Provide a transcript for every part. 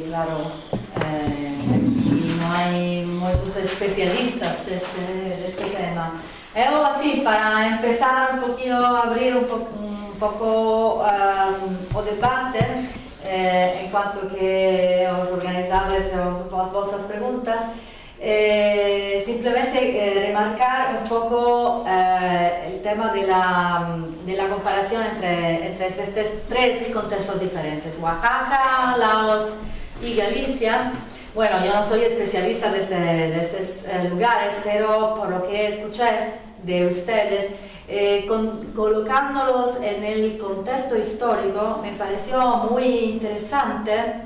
claro, aquí no hay muchos especialistas de este tema. Yo así, para empezar un poquito a abrir un poco o debate, en cuanto que os organizades las vuestras preguntas, simplemente remarcar un poco el tema de la comparación entre estos tres contextos diferentes, Oaxaca, Laos y Galicia. Bueno, yo no soy especialista de estos lugares, pero por lo que escuché de ustedes, colocándolos en el contexto histórico, me pareció muy interesante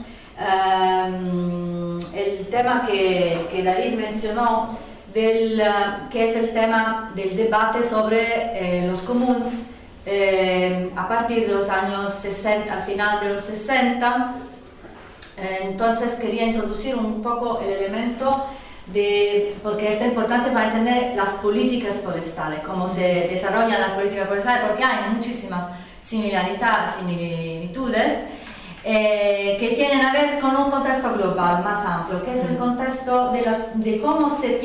el tema que David mencionó, que es el tema del debate sobre los comuns a partir de los años 60, al final de los 60. Entonces quería introducir un poco el elemento porque es importante para entender las políticas forestales, cómo se desarrollan las políticas forestales, porque hay muchísimas similitudes que tienen a ver con un contexto global más amplio, que es el contexto de cómo se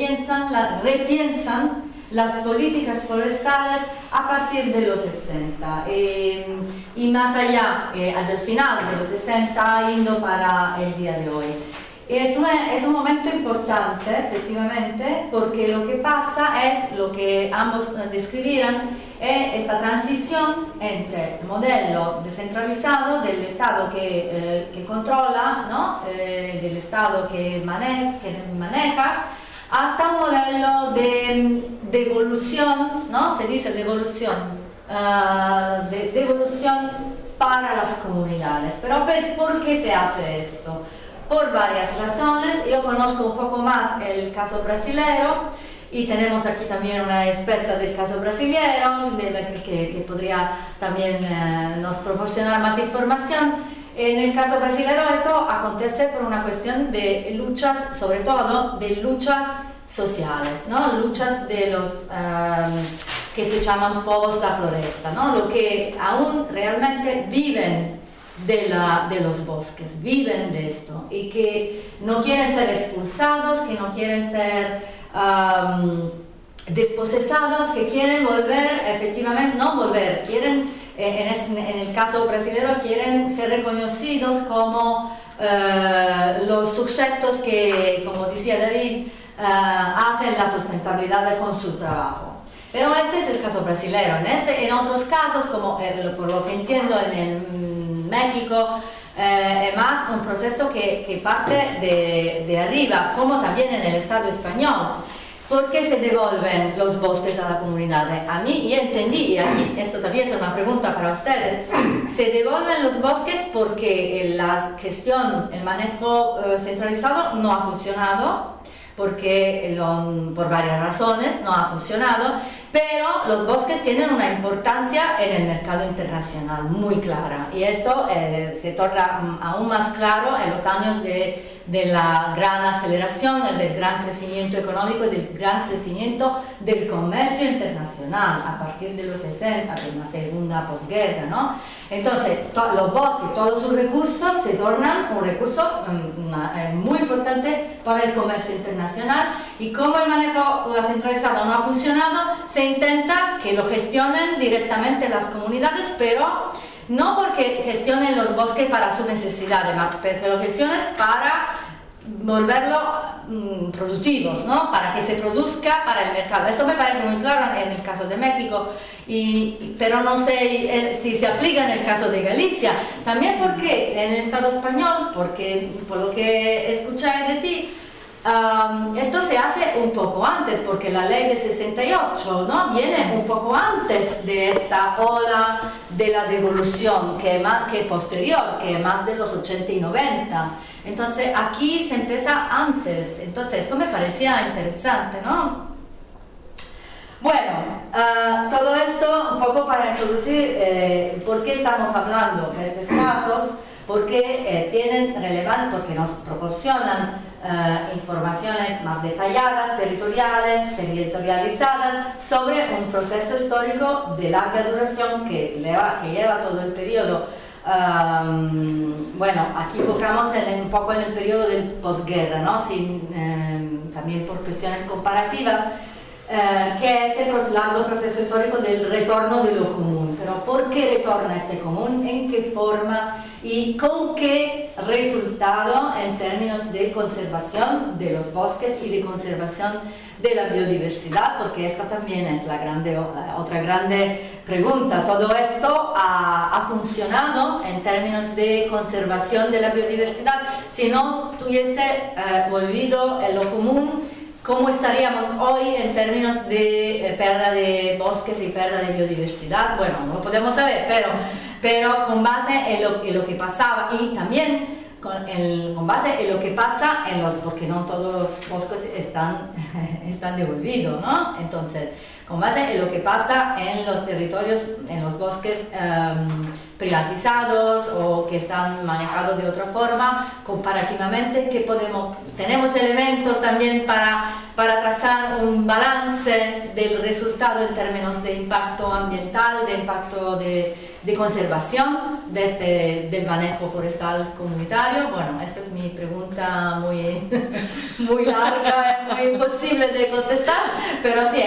repiensan las políticas forestales a partir de los 60 y más allá, al final de los 60, yendo para el día de hoy. Es un momento importante, efectivamente, porque lo que pasa es lo que ambos describieron, esta transición entre el modelo descentralizado del Estado que controla, ¿no? Del Estado que maneja, hasta un modelo de devolución, ¿no? Se dice devolución, de devolución para las comunidades. Pero ¿por qué se hace esto? Por varias razones. Yo conozco un poco más el caso brasilero y tenemos aquí también una experta del caso brasilero que podría también nos proporcionar más información. En el caso brasilero esto acontece por una cuestión de luchas, sobre todo de luchas sociales, ¿no? Luchas de los que se llaman povos da floresta, ¿no? Lo que aún realmente viven de los bosques, viven de esto y que no quieren ser expulsados, que no quieren ser desposesados, que quieren volver, efectivamente, no volver, quieren, en el caso brasileño, quieren ser reconocidos como los sujetos que, como decía David, hacen la sustentabilidad con su trabajo. Pero este es el caso brasileño. En otros casos, como por lo que entiendo en el México, es más un proceso que parte de arriba, como también en el Estado español. ¿Por qué se devuelven los bosques a la comunidad? A mí, yo entendí, y aquí esto también es una pregunta para ustedes, se devuelven los bosques porque la gestión, el manejo centralizado no ha funcionado, porque por varias razones no ha funcionado, pero los bosques tienen una importancia en el mercado internacional muy clara, y esto se torna aún más claro en los años de la gran aceleración, del gran crecimiento económico y del gran crecimiento del comercio internacional a partir de los 60, de la segunda posguerra, ¿no? Entonces, los bosques, todos sus recursos se tornan un recurso muy importante para el comercio internacional, y como el manejo centralizado no ha funcionado, se intenta que lo gestionen directamente las comunidades, pero no porque gestionen los bosques para su necesidad, porque lo gestionen para volverlo productivos, ¿no? Para que se produzca para el mercado. Esto me parece muy claro en el caso de México, pero no sé si se aplica en el caso de Galicia. También porque en el Estado español, porque por lo que escuché de ti, esto se hace un poco antes, porque la ley del 68, ¿no? Viene un poco antes de esta ola de la devolución, que es posterior, que es más de los 80 y 90. Entonces aquí se empieza antes. Entonces esto me parecía interesante, ¿no? Bueno, todo esto un poco para introducir por qué estamos hablando de estos casos, porque tienen relevancia, porque nos proporcionan informaciones más detalladas, territorializadas sobre un proceso histórico de larga duración que lleva todo el periodo bueno, aquí enfocamos un poco en el periodo del posguerra, ¿no? También por cuestiones comparativas, que es este largo proceso histórico del retorno de lo común. Pero ¿por qué retorna este común? ¿En qué forma? ¿Y con qué resultado en términos de conservación de los bosques y de conservación de la biodiversidad? Porque esta también es otra grande pregunta. ¿Todo esto ha funcionado en términos de conservación de la biodiversidad? Si no tuviese volvido en lo común, ¿cómo estaríamos hoy en términos de pérdida de bosques y pérdida de biodiversidad? Bueno, no lo podemos saber, pero con base en lo que pasaba y también con base en lo que pasa porque no todos los bosques están devolvidos, ¿no? Entonces, con base en lo que pasa en los territorios, en los bosques privatizados o que están manejados de otra forma, comparativamente, tenemos elementos también para trazar un balance del resultado en términos de impacto ambiental, de impacto de conservación del manejo forestal comunitario. Bueno, esta es mi pregunta muy, muy larga, muy imposible de contestar, pero sí,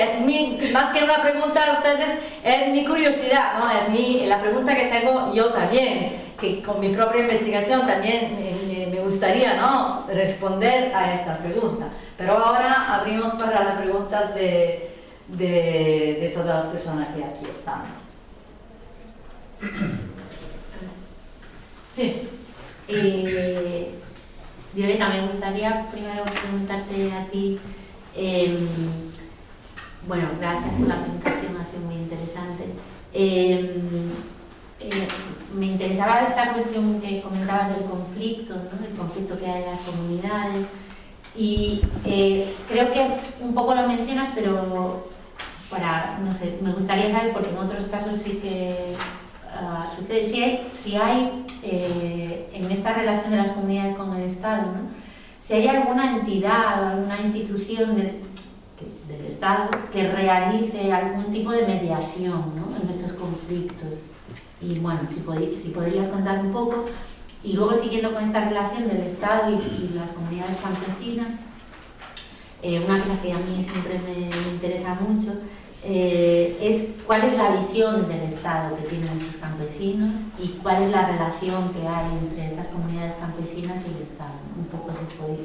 más que una pregunta a ustedes, es mi curiosidad, ¿no? Es la pregunta que tengo yo también, que con mi propia investigación también me gustaría, ¿no?, responder a esta pregunta. Pero ahora abrimos para las preguntas de todas las personas que aquí están. Sí. Violeta, me gustaría primero preguntarte a ti, bueno, gracias por la presentación, ha sido muy interesante. Me interesaba esta cuestión que comentabas del conflicto, ¿no?, del conflicto que hay en las comunidades, y creo que un poco lo mencionas, pero no sé, me gustaría saber, porque en otros casos sí que sucede, si hay en esta relación de las comunidades con el Estado, ¿no?, si hay alguna entidad o alguna institución del Estado que realice algún tipo de mediación, ¿no?, en estos conflictos. Y bueno, si podrías contar un poco. Y luego, siguiendo con esta relación del Estado y las comunidades campesinas, una cosa que a mí siempre me interesa mucho es cuál es la visión del Estado que tienen esos campesinos y cuál es la relación que hay entre estas comunidades campesinas y el Estado. Un poco,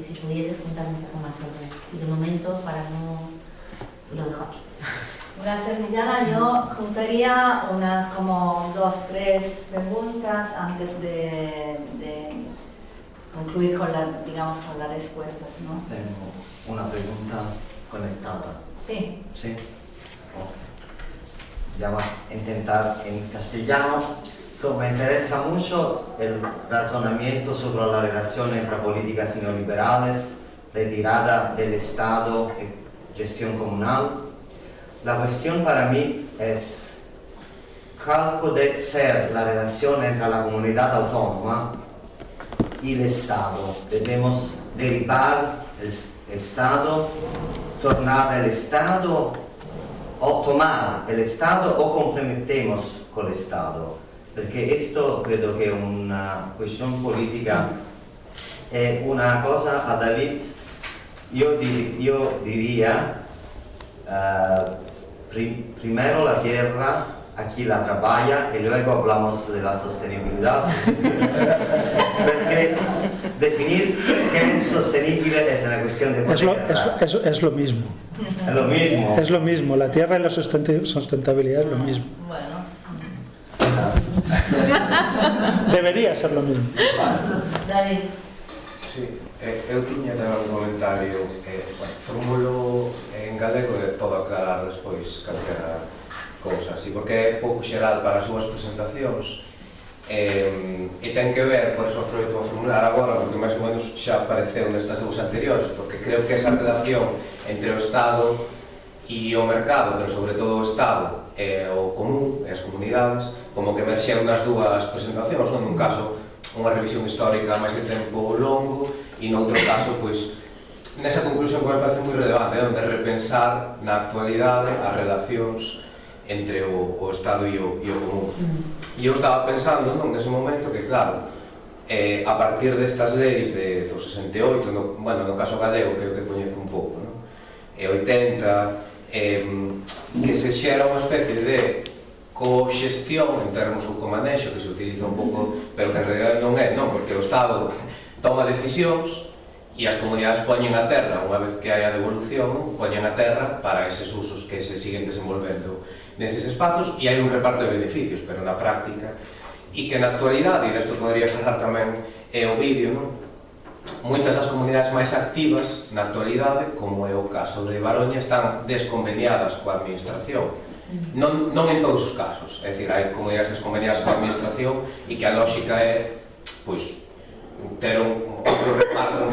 si pudieses contar un poco más sobre esto. Y de momento, para no lo dejo aquí. Gracias, Viviana. Yo juntaría unas como 2 o 3 preguntas antes de concluir con las respuestas, ¿no? Tengo una pregunta conectada. Sí. Sí. Okay. Vamos a intentar en castellano. Me interesa mucho el razonamiento sobre la relación entre políticas neoliberales, retirada del Estado y gestión comunal. La cuestión para mí es cuál puede ser la relación entre la comunidad autónoma y el Estado. Debemos derivar el Estado, tornar el Estado, o tomar el Estado o comprometemos con el Estado. Porque esto credo che è una questione politica, è una cosa a David, io diría, primero la tierra, aquí la trabaja y luego hablamos de la sostenibilidad. Porque definir qué es sostenible es una cuestión de poder. Es lo mismo. Es lo mismo. Es lo mismo, la tierra y la sustentabilidad es lo mismo. Bueno. Debería ser lo mismo. David. Sí, eu tiña tamén un comentario, formulo en galego e podo aclarar despois calquera cousa así, porque é pouco xeral para as súas presentacións e ten que ver, por eso aproveito a formular agora, porque máis ou menos xa apareceu nestas dúas anteriores, porque creo que esa relación entre o Estado e o mercado, pero sobre todo o Estado e o común e as comunidades, como que emerxeron nas dúas presentacións, non? Nun caso unha revisión histórica máis de tempo longo e noutro caso, pois, nesa conclusión que me parece moi relevante, de repensar na actualidade as relacións entre o Estado e o común. E eu estaba pensando nese momento que, claro, a partir destas leis do 68, no caso galego, que é o que coñezo un pouco, e 80, que se xera unha especie de coxestión en termos ou comanexo, que se utiliza un pouco, pero que en realidad non é, porque o Estado toma decisións e as comunidades poñen a terra, unha vez que hai a devolución, poñen a terra para eses usos que se siguen desenvolvendo neses espazos, e hai un reparto de beneficios, pero na práctica, e que na actualidade, e desto podría falar tamén o vídeo, moitas das comunidades máis activas na actualidade, como é o caso de Baroña, están desconveniadas coa administración. Non en todos os casos, é dicir, hai comunidades desconveniadas coa administración e que a lógica é, pois, ter outro reparto,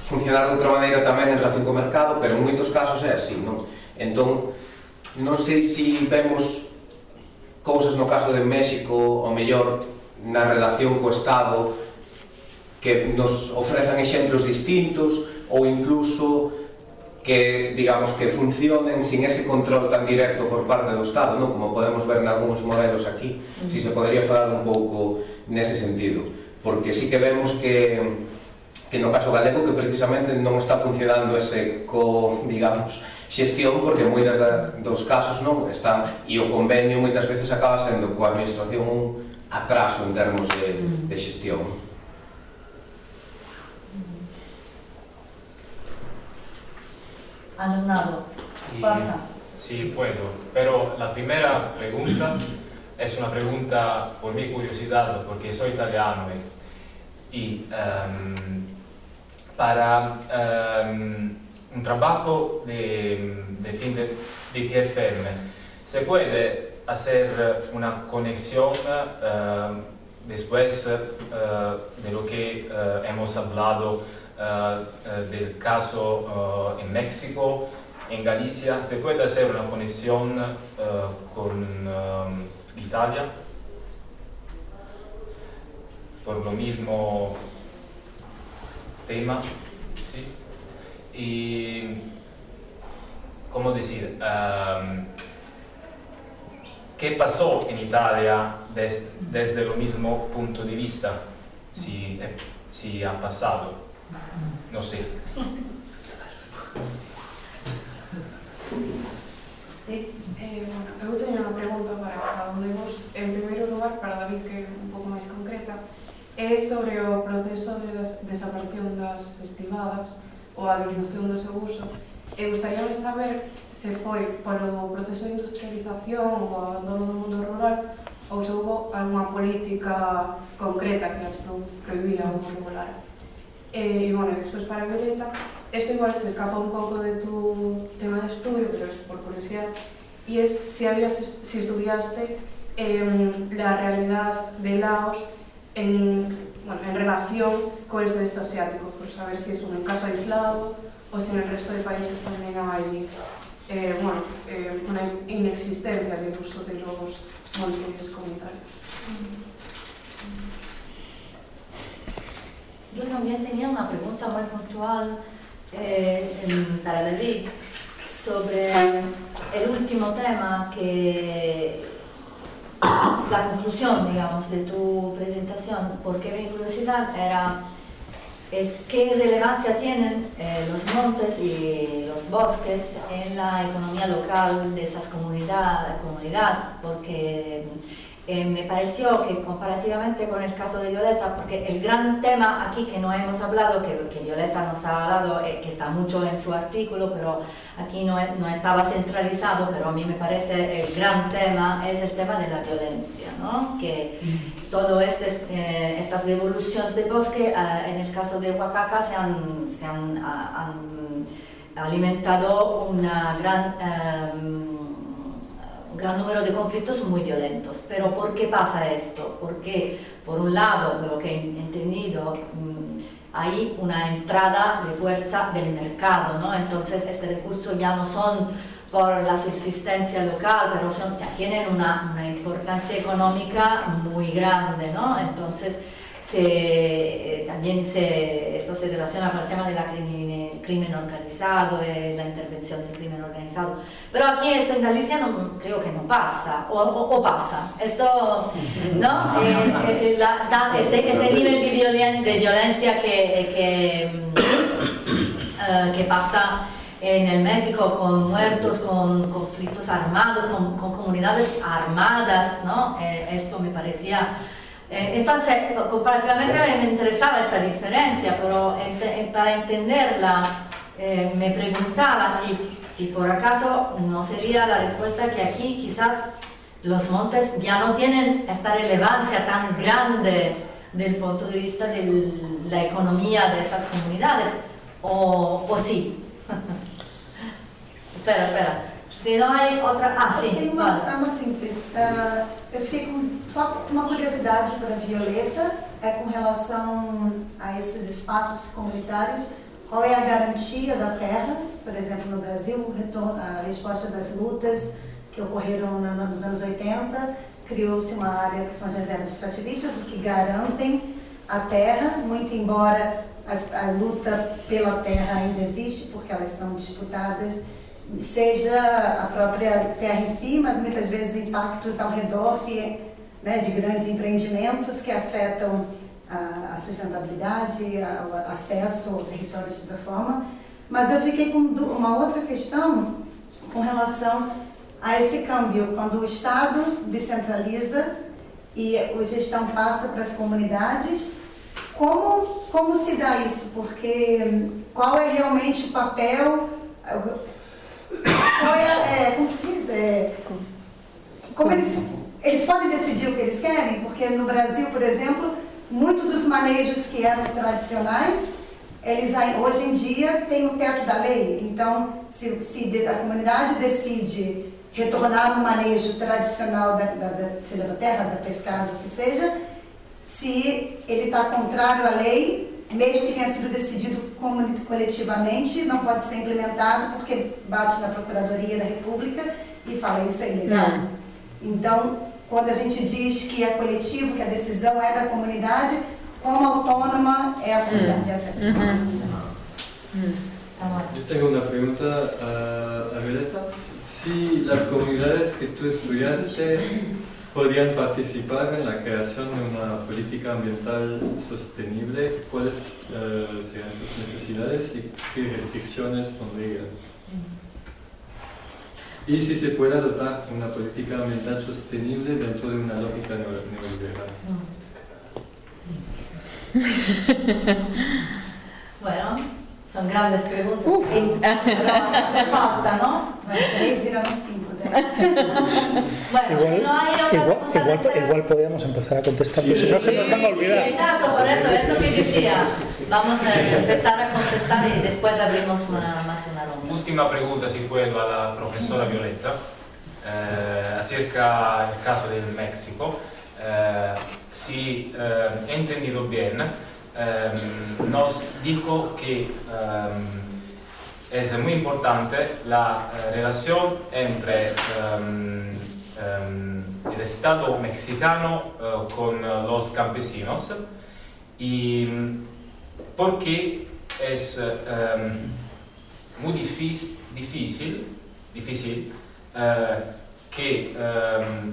funcionar de outra maneira tamén en relación co mercado, pero en moitos casos é así, non? Entón, non sei se vemos cousas no caso de México, o mellor na relación co Estado, que nos ofrezan exemplos distintos ou incluso que, digamos, que funcionen sin ese control tan directo por parte do Estado, non? Como podemos ver nalgúns modelos aquí, si se podría falar un pouco nese sentido, porque sí que vemos que no caso galego que precisamente non está funcionando ese digamos, xestión, porque moitas dos casos non están, e o convenio moitas veces acaba sendo coa administración un atraso en termos de xestión. Alumnado, pasa. Sí, puedo, pero la primera pregunta es una pregunta por mi curiosidad, porque soy italiano y para un trabajo de fin de TFM, ¿se puede hacer una conexión después de lo que hemos hablado del caso en México, en Galicia? ¿Se puede hacer una conexión con Italia? Por lo mismo tema, ¿sí? Y, ¿cómo decir? ¿Qué pasó en Italia desde el mismo punto de vista? Si ha pasado, no sé. Sí. Bueno, eu teño unha pregunta para cada un de vos. En primeiro lugar, para David, que é un pouco máis concreta, é sobre o proceso de desaparición das estivadas ou a disminución do seu uso. E gustaríame saber se foi polo proceso de industrialización ou abandono do mundo rural ou se houve alguna política concreta que as prohibía ou regulara. E, bueno, despois para Violeta, isto igual se escapa un pouco de tu tema de estudio, pero es por curiosidad, y es si estudiaste la realidad de Laos en relación con el sudeste asiático, por saber si es un caso aislado o si en el resto de países también hay una inexistencia del uso de los monitores comunitarios. Yo también tenía una pregunta muy puntual para David sobre el último tema, que la conclusión, digamos, de tu presentación, porque mi curiosidad es qué relevancia tienen los montes y los bosques en la economía local de esas comunidad, porque me pareció que comparativamente con el caso de Violeta, porque el gran tema aquí que no hemos hablado, que Violeta nos ha hablado, que está mucho en su artículo, pero aquí no estaba centralizado, pero a mí me parece el gran tema es el tema de la violencia, ¿no? Que todo estas devoluciones de bosque, en el caso de Oaxaca, se han alimentado un gran número de conflictos muy violentos. Pero ¿por qué pasa esto? Porque, por un lado, lo que he entendido, hay una entrada de fuerza del mercado, ¿no? Entonces, este recurso ya no son por la subsistencia local, pero ya tienen una importancia económica muy grande, ¿no? Entonces, también esto se relaciona con el tema del crimen organizado, la intervención del crimen organizado. Pero aquí esto en Galicia creo que no pasa, o pasa. Esto, ¿no? Este nivel de violencia que pasa en el México, con muertos, con conflictos armados, con comunidades armadas, ¿no? Esto me parecía... entonces, comparativamente me interesaba esta diferencia, pero para entenderla me preguntaba si por acaso no sería la respuesta que aquí quizás los montes ya no tienen esta relevancia tan grande del punto de vista de la economía de esas comunidades, o sí. Espera. Se não há outra... sim. Tem uma simples. Eu fiquei só uma curiosidade para a Violeta, com relação a esses espaços comunitários. Qual é a garantia da terra, por exemplo, no Brasil, a resposta das lutas que ocorreram nos anos 80, criou-se uma área que são as reservas extrativistas, o que garantem a terra, muito embora a luta pela terra ainda existe, porque elas são disputadas, seja a própria terra em si, mas muitas vezes impactos ao redor de grandes empreendimentos que afetam a sustentabilidade, o acesso ao território de toda forma. Mas eu fiquei com uma outra questão com relação a esse câmbio, quando o Estado descentraliza e a gestão passa para as comunidades. Como se dá isso? Porque qual é realmente o papel... como se diz? Como eles podem decidir o que eles querem? Porque no Brasil, por exemplo, muitos dos manejos que eram tradicionais, eles hoje em dia têm o teto da lei. Então, se a comunidade decide retornar um manejo tradicional, seja da terra, da pescado, o que seja, se ele está contrário à lei, mesmo que tenha sido decidido coletivamente, não pode ser implementado porque bate na Procuradoria da República e fala isso é ilegal. Então, quando a gente diz que é coletivo, que a decisão é da comunidade, como autônoma é a comunidade. Essa é Yo tengo una pregunta a Violeta. Si las comunidades que tú estudiaste podrían participar en la creación de una política ambiental sostenible, ¿cuáles serían sus necesidades y qué restricciones pondrían? Y si se puede adoptar una política ambiental sostenible dentro de una lógica neoliberal. Bueno, son grandes preguntas. Sí, pero hace falta, ¿no? 3 viraron 5, 10. Igual podríamos empezar a contestar, pero si no se nos van a olvidar. Sí, exacto, por eso, es lo que decía. Vamos a empezar a contestar y después abrimos más una ronda. Última pregunta, si puedo, a la profesora Violeta, acerca del caso del México. Si he entendido bien, nos dijo que es muy importante la relación entre el Estado mexicano con los campesinos y porque es muy difícil que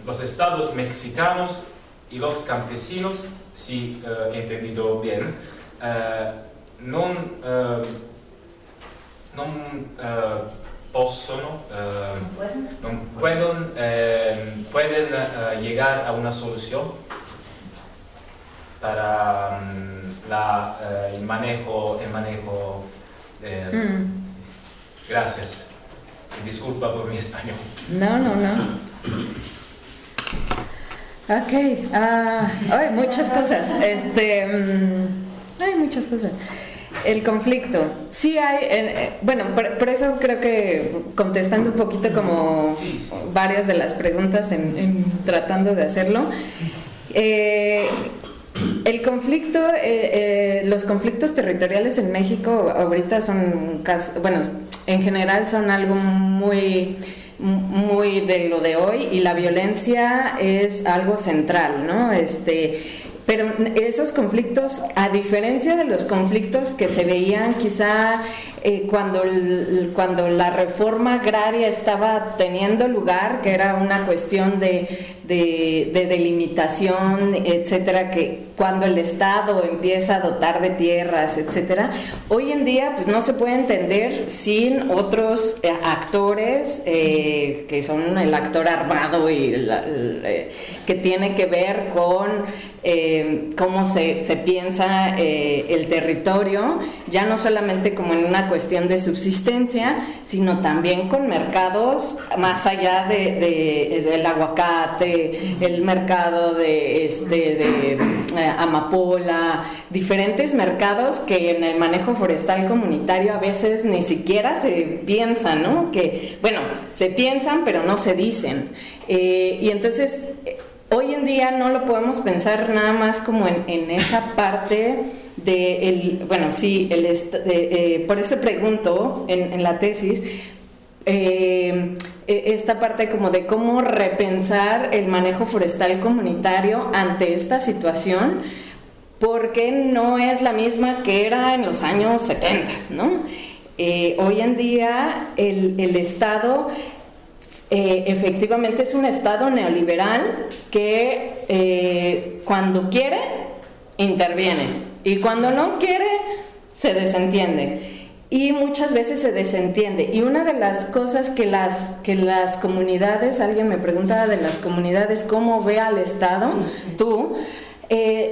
los estados mexicanos y los campesinos, si he entendido bien, pueden llegar a una solución para el manejo Gracias. Disculpa por mi español. No. Ok, hay muchas cosas. Hay muchas cosas. El conflicto. Sí hay, bueno, por eso creo que contestando un poquito como varias de las preguntas tratando de hacerlo. El conflicto, los conflictos territoriales en México ahorita son bueno, en general son algo muy de lo de hoy, y la violencia es algo central, ¿no? pero esos conflictos, a diferencia de los conflictos que se veían quizá cuando la reforma agraria estaba teniendo lugar, que era una cuestión de delimitación, etcétera, que cuando el Estado empieza a dotar de tierras, etcétera, hoy en día pues no se puede entender sin otros actores que son el actor armado y que tiene que ver con cómo se piensa el territorio, ya no solamente como en una cuestión de subsistencia, sino también con mercados más allá del aguacate, el mercado de amapola, diferentes mercados que en el manejo forestal comunitario a veces ni siquiera se piensan, ¿no? Que, bueno, se piensan pero no se dicen. Y entonces hoy en día no lo podemos pensar nada más como en esa parte por eso pregunto en la tesis esta parte como de cómo repensar el manejo forestal comunitario ante esta situación, porque no es la misma que era en los años 70, ¿no? Hoy en día el Estado efectivamente es un Estado neoliberal que cuando quiere interviene y cuando no quiere se desentiende, y muchas veces se desentiende. Y una de las cosas que las comunidades, alguien me preguntaba de las comunidades, ¿cómo ve al Estado? Tú,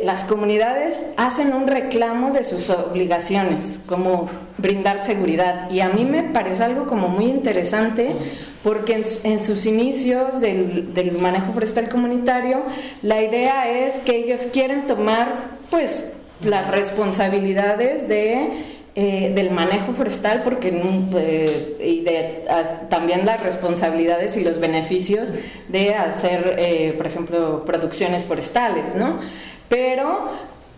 las comunidades hacen un reclamo de sus obligaciones, como brindar seguridad, y a mí me parece algo como muy interesante, porque en sus inicios del manejo forestal comunitario, la idea es que ellos quieren tomar pues las responsabilidades del manejo forestal, porque también las responsabilidades y los beneficios de hacer, por ejemplo, producciones forestales, ¿no? Pero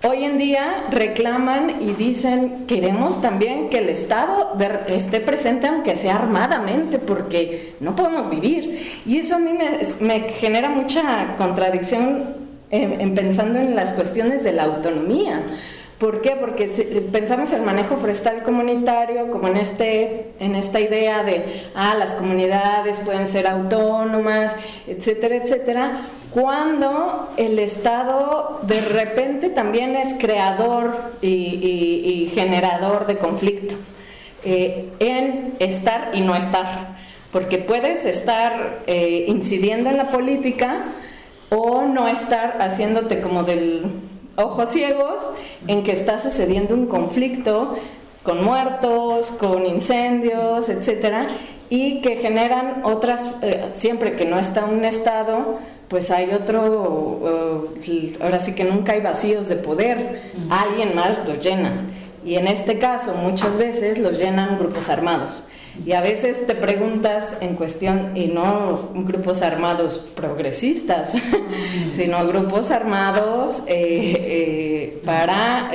hoy en día reclaman y dicen, queremos también que el Estado esté presente, aunque sea armadamente, porque no podemos vivir. Y eso a mí me genera mucha contradicción pensando en las cuestiones de la autonomía. ¿Por qué? Porque pensamos el manejo forestal comunitario como en esta idea de las comunidades pueden ser autónomas, etcétera, etcétera, cuando el Estado de repente también es creador y generador de conflicto en estar y no estar, porque puedes estar incidiendo en la política o no estar haciéndote como del ojos ciegos en que está sucediendo un conflicto con muertos, con incendios, etcétera, y que generan otras, siempre que no está un Estado, pues hay otro, ahora sí que nunca hay vacíos de poder, alguien más lo llena, y en este caso muchas veces los llenan grupos armados. Y a veces te preguntas en cuestión, y no grupos armados progresistas, sino grupos armados para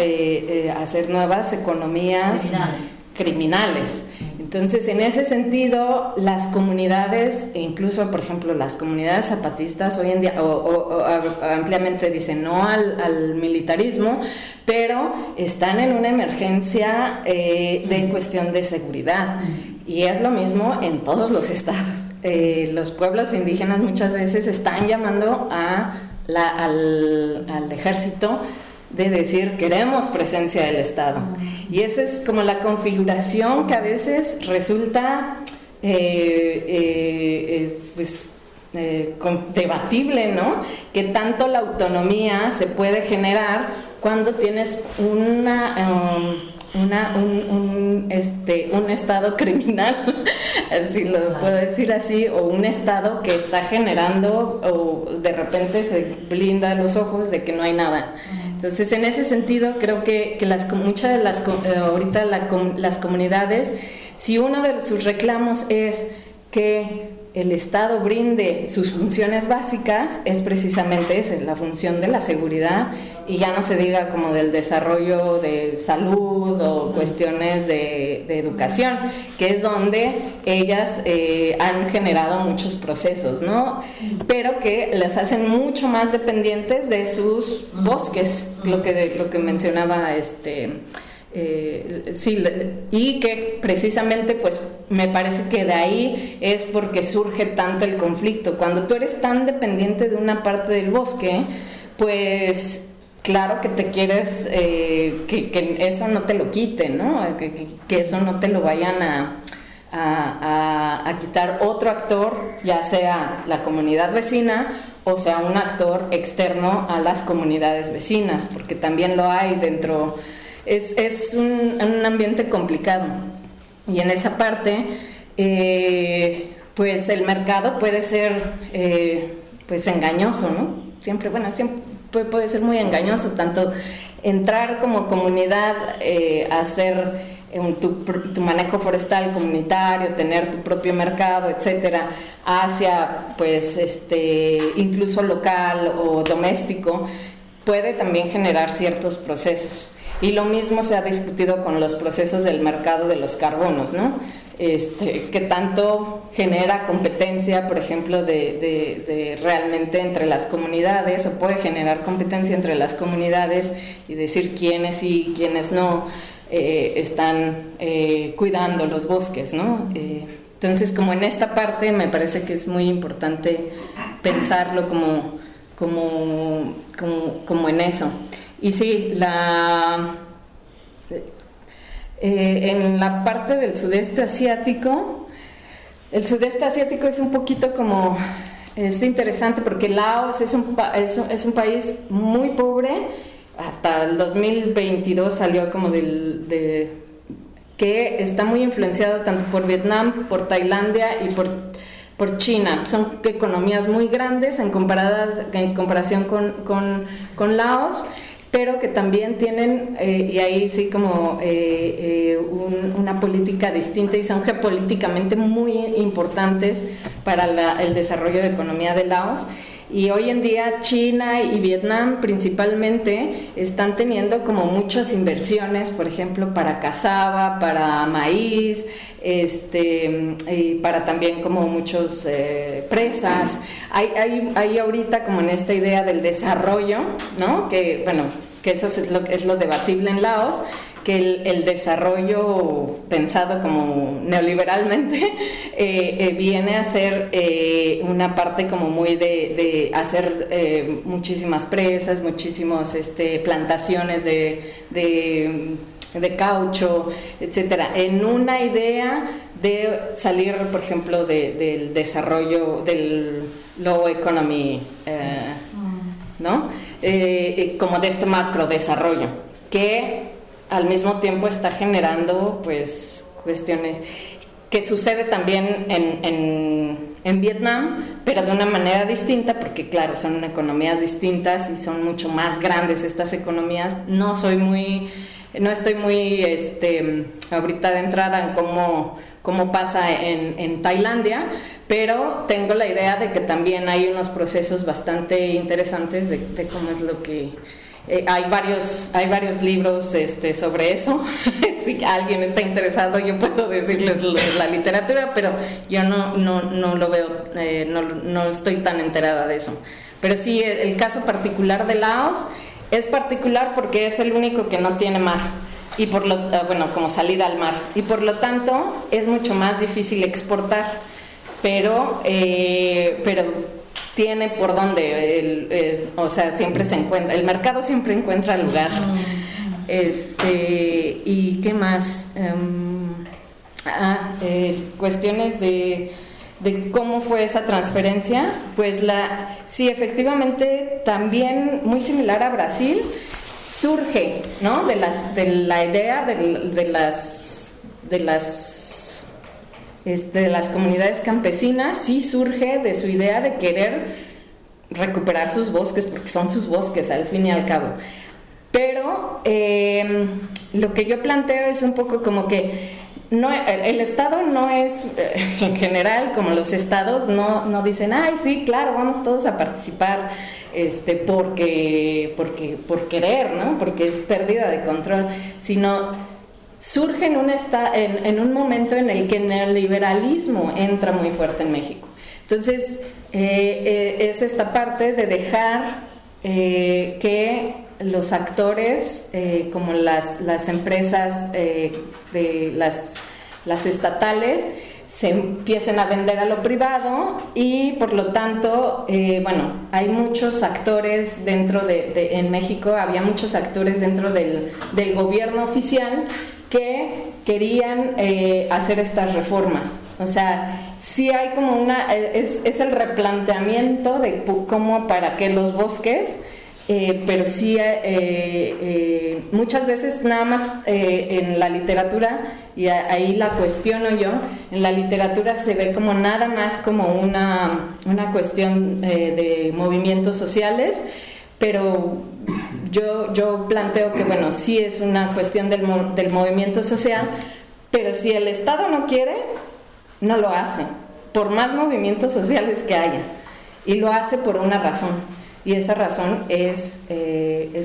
hacer nuevas economías criminales. Entonces, en ese sentido, las comunidades, incluso por ejemplo las comunidades zapatistas hoy en día ampliamente dicen no al militarismo, pero están en una emergencia de cuestión de seguridad. Y es lo mismo en todos los estados. Los pueblos indígenas muchas veces están llamando al ejército, de decir queremos presencia del Estado, y eso es como la configuración que a veces resulta debatible, ¿no? Que tanto la autonomía se puede generar cuando tienes un Estado criminal, si lo puedo decir así, o un Estado que está generando, o de repente se blinda los ojos de que no hay nada. Entonces, en ese sentido, creo que muchas de las comunidades, si uno de sus reclamos es que el Estado brinde sus funciones básicas es precisamente esa, la función de la seguridad, y ya no se diga como del desarrollo de salud o cuestiones de educación, que es donde ellas han generado muchos procesos, ¿no? Pero que las hacen mucho más dependientes de sus bosques, lo que mencionaba sí, y que precisamente pues me parece que de ahí es porque surge tanto el conflicto. Cuando tú eres tan dependiente de una parte del bosque, pues claro que te quieres que eso no te lo quiten, ¿no? Que eso no te lo vayan a quitar otro actor, ya sea la comunidad vecina o sea un actor externo a las comunidades vecinas, porque también lo hay dentro. Es un ambiente complicado, y en esa parte pues el mercado puede ser pues engañoso, ¿no? Siempre puede ser muy engañoso, tanto entrar como comunidad, hacer tu manejo forestal comunitario, tener tu propio mercado, etcétera, hacia pues incluso local o doméstico, puede también generar ciertos procesos. Y lo mismo se ha discutido con los procesos del mercado de los carbonos, ¿no? Que tanto genera competencia, por ejemplo, de realmente entre las comunidades, o puede generar competencia entre las comunidades y decir quiénes sí y quiénes no están cuidando los bosques, ¿no? Entonces, como en esta parte me parece que es muy importante pensarlo como en eso. Y sí, en la parte del sudeste asiático, el sudeste asiático es un poquito como, es interesante porque Laos es un país muy pobre. Hasta el 2022 salió como que está muy influenciado tanto por Vietnam, por Tailandia y por China. Son economías muy grandes en comparación con Laos, pero que también tienen, y ahí sí como una política distinta, y son geopolíticamente muy importantes para el desarrollo de economía de Laos. Y hoy en día China y Vietnam principalmente están teniendo como muchas inversiones, por ejemplo, para cassava, para maíz, y para también como muchos presas. Hay ahorita como en esta idea del desarrollo, ¿no? Que bueno, que eso es lo debatible en Laos, que el desarrollo pensado como neoliberalmente viene a ser una parte como muy de hacer muchísimas presas, muchísimas plantaciones de caucho, etcétera, en una idea de salir, por ejemplo, del desarrollo del low economy, ¿no? Como de este macro desarrollo, que al mismo tiempo está generando pues cuestiones que sucede también en Vietnam, pero de una manera distinta, porque claro, son economías distintas y son mucho más grandes estas economías. No estoy muy ahorita de entrada en cómo pasa en Tailandia, pero tengo la idea de que también hay unos procesos bastante interesantes de cómo es lo que... hay varios libros sobre eso. Si alguien está interesado, yo puedo decirles la literatura, pero yo no lo veo, no estoy tan enterada de eso. Pero sí, el caso particular de Laos es particular porque es el único que no tiene mar, y como salida al mar, y por lo tanto es mucho más difícil exportar, pero tiene por dónde, o sea, siempre se encuentra, el mercado siempre encuentra lugar. ¿Y qué más? Cuestiones de cómo fue esa transferencia. Pues sí, efectivamente, también muy similar a Brasil, surge, ¿no? de la idea de las comunidades campesinas, sí surge de su idea de querer recuperar sus bosques, porque son sus bosques al fin y al cabo. Pero lo que yo planteo es un poco como que el Estado no es, en general, como los estados, no dicen, ay, sí, claro, vamos todos a participar por querer, ¿no? Porque es pérdida de control, sino surge en un momento en el que el neoliberalismo entra muy fuerte en México. Entonces, es esta parte de dejar que los actores, como las empresas de las estatales, se empiecen a vender a lo privado y por lo tanto, bueno, hay muchos actores dentro en México, había muchos actores dentro del gobierno oficial que querían hacer estas reformas. O sea, sí hay como es el replanteamiento de cómo, para qué los bosques, pero sí muchas veces nada más en la literatura, y ahí la cuestiono yo, en la literatura se ve como nada más como una cuestión de movimientos sociales, pero yo planteo que bueno, sí es una cuestión del movimiento social, pero si el Estado no quiere, no lo hace, por más movimientos sociales que haya, y lo hace por una razón, y esa razón es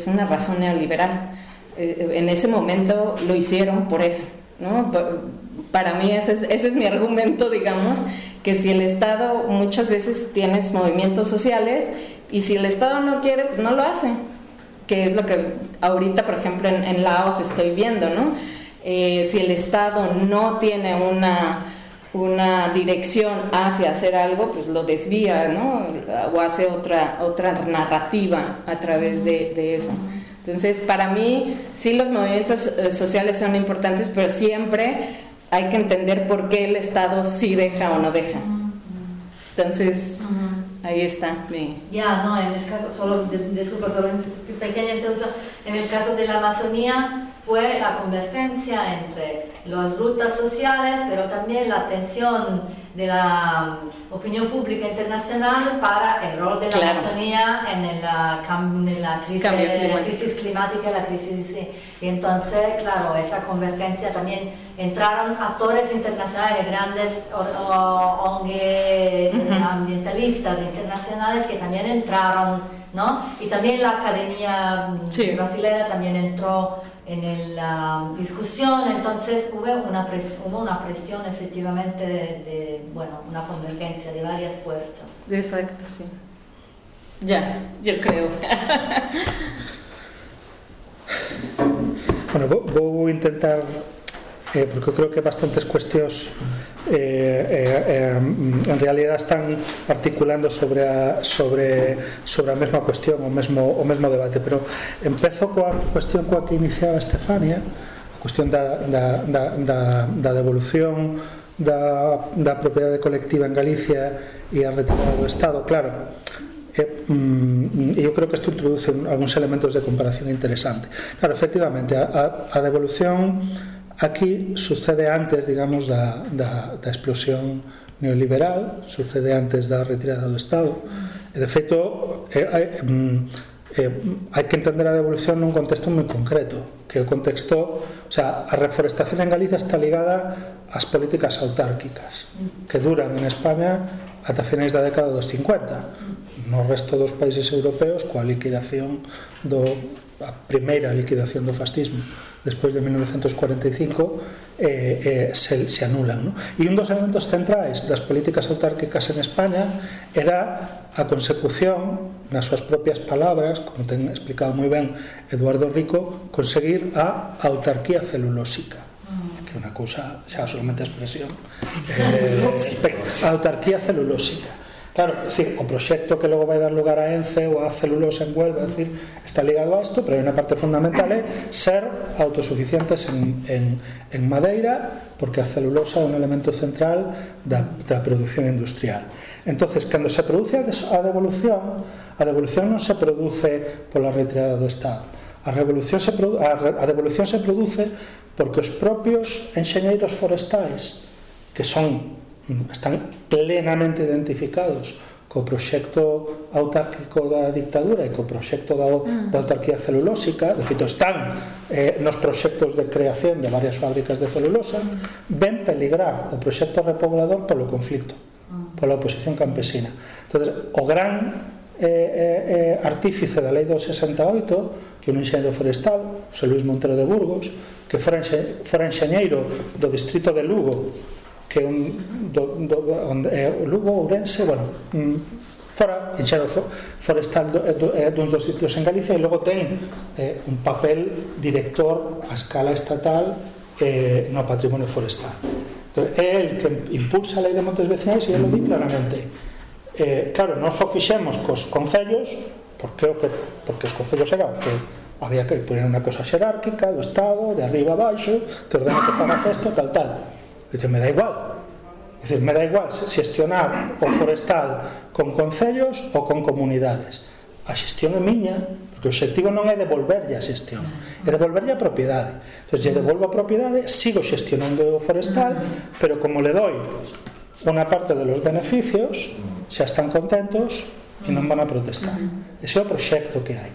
una razón neoliberal. En ese momento lo hicieron por eso, ¿no? Para mí ese es mi argumento, digamos, que si el Estado, muchas veces tienes movimientos sociales, y si el Estado no quiere, pues no lo hace, que es lo que ahorita, por ejemplo, en Laos estoy viendo, ¿no? Si el Estado no tiene una dirección hacia hacer algo, pues lo desvía, ¿no? O hace otra narrativa a través de eso. Entonces, para mí, sí, los movimientos sociales son importantes, pero siempre hay que entender por qué el Estado sí deja o no deja. Entonces, ahí está. Ya, no, en el caso, disculpa, solo una pequeña introducción, en el caso de la Amazonía fue la convergencia entre las rutas sociales, pero también la atención de la opinión pública internacional para el rol de la Amazonía en la crisis climática, la crisis, y entonces, claro, esta convergencia también entraron actores internacionales, grandes ONG ambientalistas internacionales que también entraron, ¿no? Y también la academia brasileña también entró en la discusión, entonces hubo una presión efectivamente de una convergencia de varias fuerzas. Exacto, sí. Ya, yo creo. Bueno, voy a intentar, porque creo que bastantes cuestiones en realidad están articulando sobre a mesma cuestión, o mesmo debate, pero empezo coa cuestión coa que iniciaba Estefania, a cuestión da devolución da propiedade colectiva en Galicia e a retirada do Estado. Claro, eu creo que isto introduce algúns elementos de comparación interesante. Claro, efectivamente, a devolución aquí sucede antes, digamos, da explosión neoliberal, sucede antes da retirada do Estado, e de feito hai que entender a devolución nun contexto moi concreto, que o contexto, o sea, a reforestación en Galicia está ligada ás políticas autárquicas que duran en España ata finais da década dos 50, no resto dos países europeos coa liquidación a primeira liquidación do fascismo despois de 1945 se anulan, ¿no? E un dos elementos centrais das políticas autárquicas en España era a consecución, nas súas propias palabras, como ten explicado moi ben Eduardo Rico, conseguir a autarquía celulósica, que é unha cousa xa solamente a expresión, a autarquía celulósica. Claro, es decir, o proxecto que logo vai dar lugar a ENCE ou a celulosa en Huelva, é dicir, está ligado a isto, pero hai unha parte fundamental é ser autosuficientes en madeira, porque a celulosa é un elemento central da produción industrial. Entonces, cando se produce a devolución non se produce pola retirada do Estado. A devolución se produce porque os propios enxeñeiros forestais, que están plenamente identificados co proxecto autárquico da dictadura e co proxecto da autarquía celulósica, de feito están nos proxectos de creación de varias fábricas de celulosa, ven peligrar o proxecto repoblador polo conflicto, pola oposición campesina. Entonces, o gran artífice da lei do 68, que é un enxeñeiro forestal, José Luis Montero de Burgos, que fora enxeñeiro do distrito de Lugo, que é Lugo, Ourense, fora enxeñeiro forestal duns dos sitios en Galicia, e logo ten un papel director a escala estatal no patrimonio forestal. É el que impulsa a lei de montes vecinais e ele lo di claramente. Claro, non só fixemos cos concellos, porque os concellos era que había que poner unha cosa xerárquica do Estado, de arriba a baixo, te ordena que fagas isto, tal. Dice, me da igual. Dice, me da igual xestionar o forestal con concellos ou con comunidades. A xestión é miña, porque o objetivo non é devolverlle a xestión, é devolverlle a propiedade. Entón, lle devolvo a propiedade, sigo xestionando o forestal, pero como le doy unha parte de los beneficios, xa están contentos e non van a protestar. Ese é o proxecto que hai.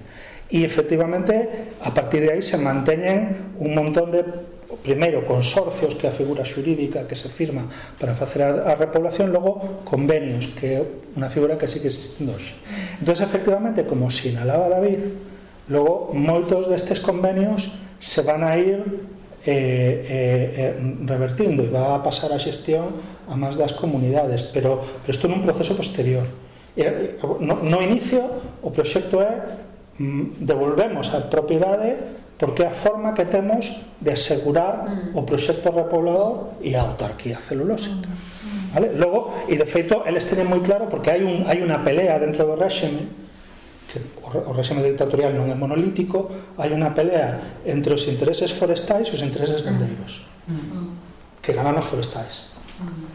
E efectivamente, a partir de aí se manteñen un montón de, primeiro, consorcios, que é a figura xurídica que se firma para facer a repoblación, logo convenios, que é unha figura que sigue existindo hoxe. Entón, efectivamente, como sinalaba David, logo moitos destes convenios se van a ir revertindo e va a pasar a xestión a máis das comunidades, pero isto nun proceso posterior. No inicio, o proxecto é devolvemos a propiedade porque é a forma que temos de asegurar o proxecto repoblador e a autarquía celulósica. Vale? Logo, e de feito, eles teñen moi claro, porque hai unha pelea dentro do réxime, que o réxime dictatorial non é monolítico, hai unha pelea entre os intereses forestais e os intereses gandeiros, que ganan os forestais.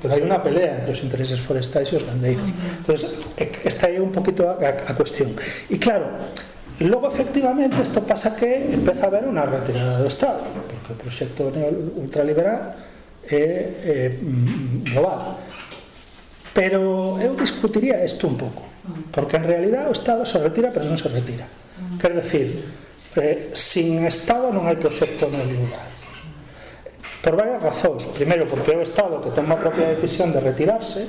Pero hai unha pelea entre os intereses forestais e os gandeiros. Entonces, esta é un poquito a cuestión. E claro, logo efectivamente isto pasa que empeza a haber unha retirada do Estado, porque o proxecto ultraliberal é global. Pero eu discutiría isto un pouco, porque en realidad o Estado se retira, pero non se retira. Quer decir, sin Estado non hai proxecto neoliberal, por varias razóns. Primeiro, porque é o Estado que toma a propia decisión de retirarse,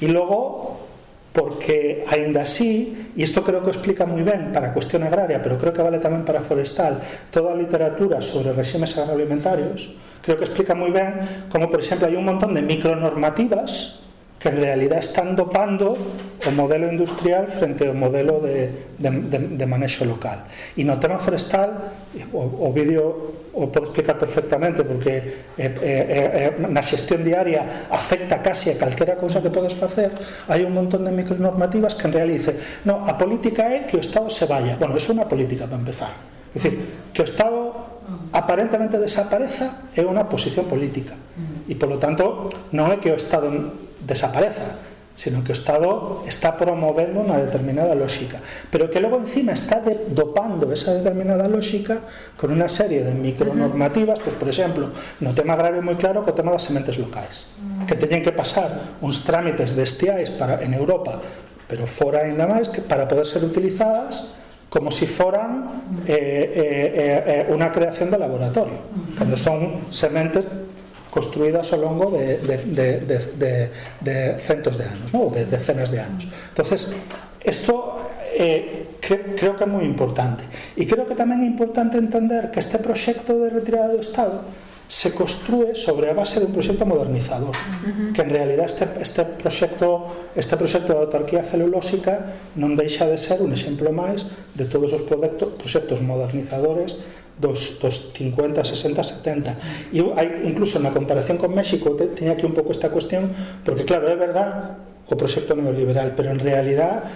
e logo porque, aínda así, e isto creo que o explica moi ben para a cuestión agraria, pero creo que vale tamén para a forestal, toda a literatura sobre reximes agroalimentarios, creo que explica moi ben como, por exemplo, hai un montón de micronormativas que en realidad están dopando o modelo industrial frente ao modelo de manexo local. E no tema forestal, o vídeo o podo explicar perfectamente, porque na xestión diaria afecta casi a calquera cousa que podes facer. Hai un montón de micronormativas que en realidad dice, no, a política é que o Estado se vaya. Bueno, eso é unha política para empezar. É dicir, que o Estado aparentemente desapareza é unha posición política. E, polo tanto, non é que o Estado desapareza, sino que o Estado está promovendo unha determinada lógica, pero que logo encima está dopando esa determinada lógica con unha serie de micronormativas, pois, por exemplo, no tema agrario moi claro co tema das sementes locais, que teñen que pasar uns trámites bestiais en Europa, pero fora ainda máis, que para poder ser utilizadas como si foran unha creación de laboratorio, cando son sementes construídas ao longo de centos de anos, ¿no? De decenas de anos. Entonces, isto creo que é moi importante. E creo que tamén é importante entender que este proxecto de retirada do Estado se construe sobre a base de un proxecto modernizador, que en realidad este proxecto de autarquía celulósica non deixa de ser un exemplo máis de todos os proxectos modernizadores dos 50, 60, 70. E hai, incluso na comparación con México, teña aquí un pouco esta cuestión, porque claro, é verdad o proxecto neoliberal, pero en realidad,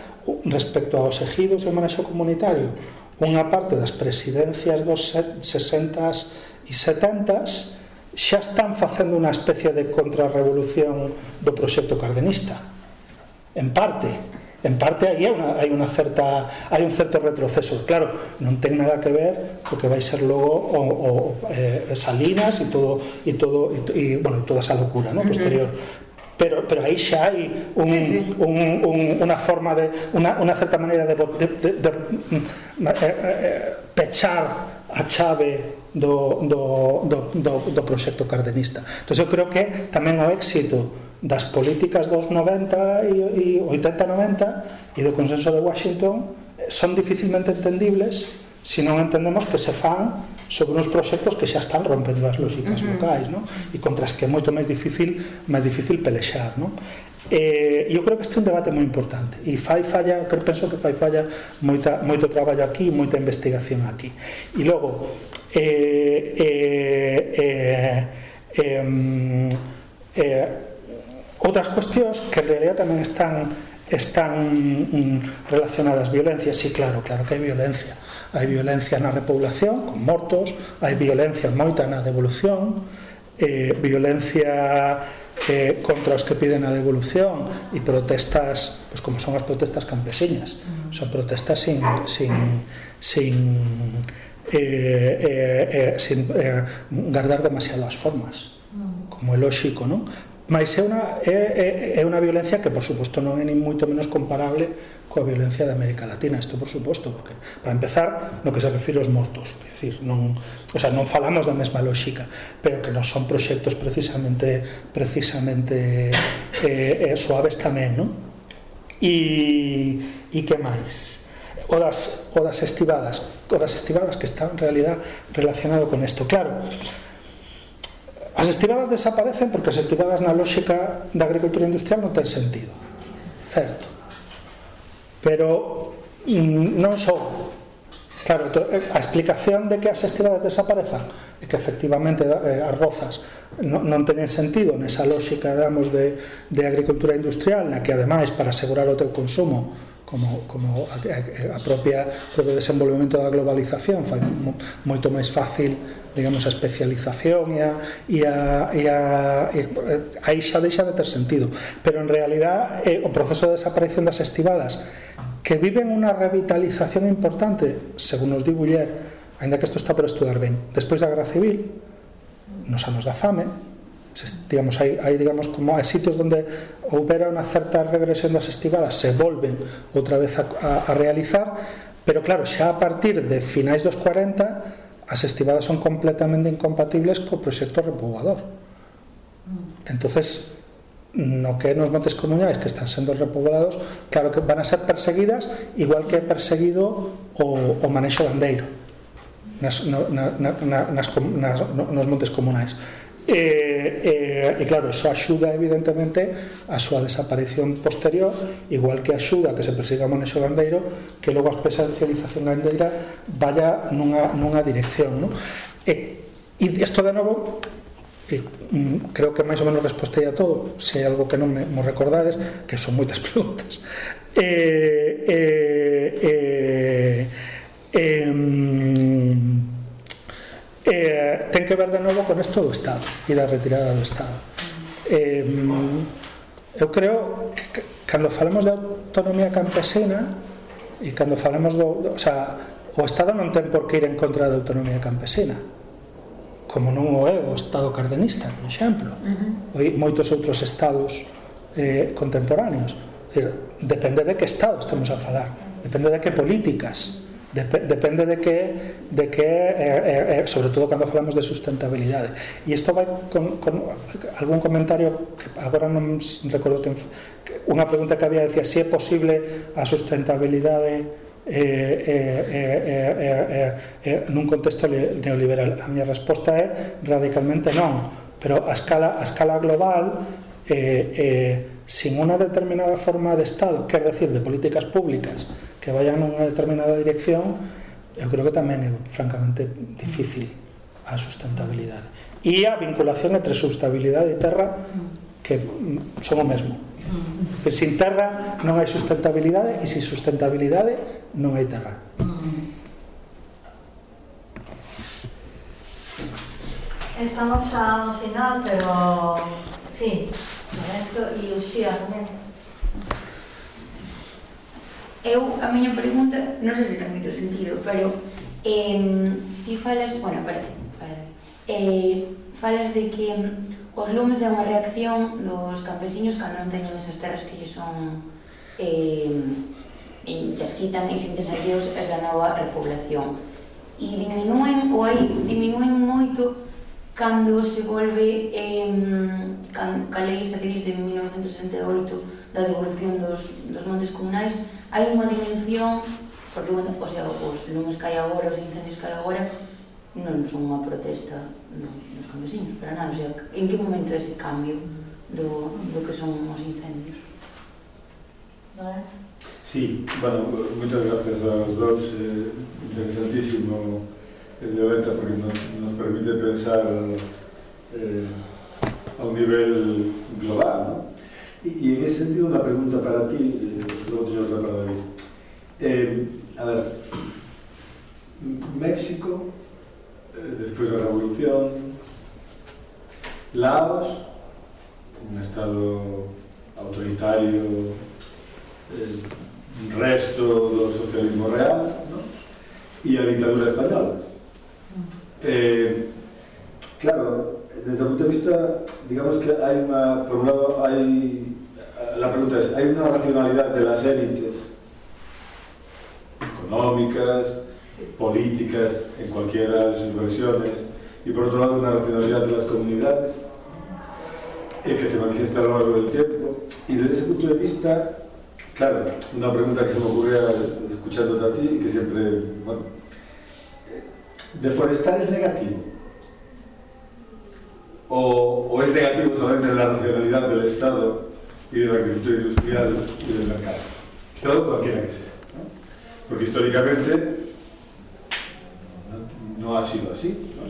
respecto aos ejidos e o manexo comunitario, unha parte das presidencias dos 60s e 70s xa están facendo unha especie de contrarrevolución do proxecto cardenista. En parte aí hai un certo retroceso. Claro, non ten nada que ver co que vai ser logo Salinas e toda esa locura, ¿no? Posterior. pero aí xa hai unha forma de unha certa maneira de pechar a chave do proxecto cardenista. Entón eu creo que tamén o éxito das políticas dos 90 e 80-90 e do consenso de Washington son dificilmente entendibles se non entendemos que se fan sobre uns proxectos que xa están rompendo as lógicas locais, non? E contra as que é moito máis difícil pelexar, non? Eu creo que este é un debate moi importante e penso que fai falla moito traballo aquí, moita investigación aquí. E logo outras cuestións que en realidad tamén están relacionadas. Violencias, sí, claro que hai violencia. Hai violencia na repoblación, con mortos, hai violencia moita na devolución, violencia contra os que piden a devolución e protestas, pues como son as protestas campesiñas, son protestas sin guardar demasiado as formas, como é lóxico, non? Mas é unha violencia que, por suposto, non é ni moito menos comparable coa violencia de América Latina, isto por suposto, porque, para empezar, no que se refire aos mortos, é dicir, non falamos da mesma lógica, pero que non son proxectos precisamente suaves tamén, non? E que máis? O das estivadas que están en realidad relacionado con isto. Claro, as estivadas desaparecen porque as estivadas na lógica da agricultura industrial non ten sentido, certo, pero non só. Claro, a explicación de que as estivadas desaparezan é que efectivamente as rozas non teñen sentido nesa lógica, digamos, de agricultura industrial, na que ademais, para asegurar o teu consumo, como a propio desenvolvemento da globalización fai moito máis fácil, digamos, a especialización e aí xa deixa de ter sentido. Pero en realidad o proceso de desaparición das estivadas, que viven unha revitalización importante, según nos di Buller, ainda que isto está por estudar ben, despois da Guerra Civil, nos anos da fame, digamos, hai como hai sitios onde houbera unha certa regresión das estivadas, se volven outra vez a realizar, pero claro, xa a partir de finais dos 40 as estivadas son completamente incompatibles co proxecto repoblador. Entonces, no que nos montes comunais que están sendo repoblados, claro que van a ser perseguidas igual que é perseguido o manexo gandeiro nos montes comunais. E claro, eso axuda evidentemente a súa desaparición posterior, igual que axuda a que se persiga o manexo gandeiro, que logo a especialización gandeira vaya nunha dirección, non? E isto de novo creo que máis ou menos respostei a todo. Se hai algo que non me recordades, que son moitas preguntas, ten que ver de novo con isto do Estado e da retirada do Estado. Eu creo que cando falamos de autonomía campesina e cando falamos o Estado non ten por que ir en contra da autonomía campesina, como non o é o Estado cardenista, por exemplo, moitos outros estados contemporáneos. Depende de que Estado estamos a falar, depende de que políticas, depende de que sobre todo cando falamos de sustentabilidade. E isto vai con algún comentario que agora non recordo, unha pregunta que había, decía se é posible a sustentabilidade nun contexto neoliberal. A miña resposta é radicalmente non, pero a escala global, sin unha determinada forma de Estado, quer decir, de políticas públicas que vayan nunha determinada dirección, eu creo que tamén é francamente difícil a sustentabilidade. E a vinculación entre sustentabilidade e terra, que son o mesmo. Sin terra non hai sustentabilidade, e sin sustentabilidade non hai terra. Estamos xa no final, pero sí, Lorenzo e Uxía tamén. A miña pregunta, non sei se ten moito sentido, pero ti falas, falas de que os lumes é unha reacción dos campesiños cando non teñen esas terras que lle son as quitan e sinten saqueos esa nova repoblación e diminúen moito cando se volve ca lei esta que diz de 1968 da devolución dos montes comunais hai unha diminución porque, o sea, os lumes que hai agora, os incendios que hai agora non son unha protesta dos campesinos, para nada, o sea, en que momento é ese cambio do que son os incendios? Lorenzo? Sí, bueno, muchas gracias a los dos, interesantísimo Violeta, porque nos permite pensar a un nivel global, ¿no? Y en ese sentido una pregunta para ti, luego tengo otra para David. A ver, México, después de la revolución, Laos, un estado autoritario, resto do socialismo real, ¿no? Y a dictadura española. Claro, desde el punto de vista, digamos que hay una, por un lado, la pregunta es, ¿hay una racionalidad de las élites económicas, políticas, en cualquiera de sus versiones, y por otro lado una racionalidad de las comunidades que se manifiesta a lo largo del tiempo? Y desde ese punto de vista, claro, una pregunta que se me ocurría escuchándote a ti y que siempre, bueno, ¿deforestar es negativo? ¿O es negativo solamente en la racionalidad del Estado y de la agricultura industrial y del mercado? Estado cualquiera que sea, ¿no? Porque históricamente no ha sido así, ¿no?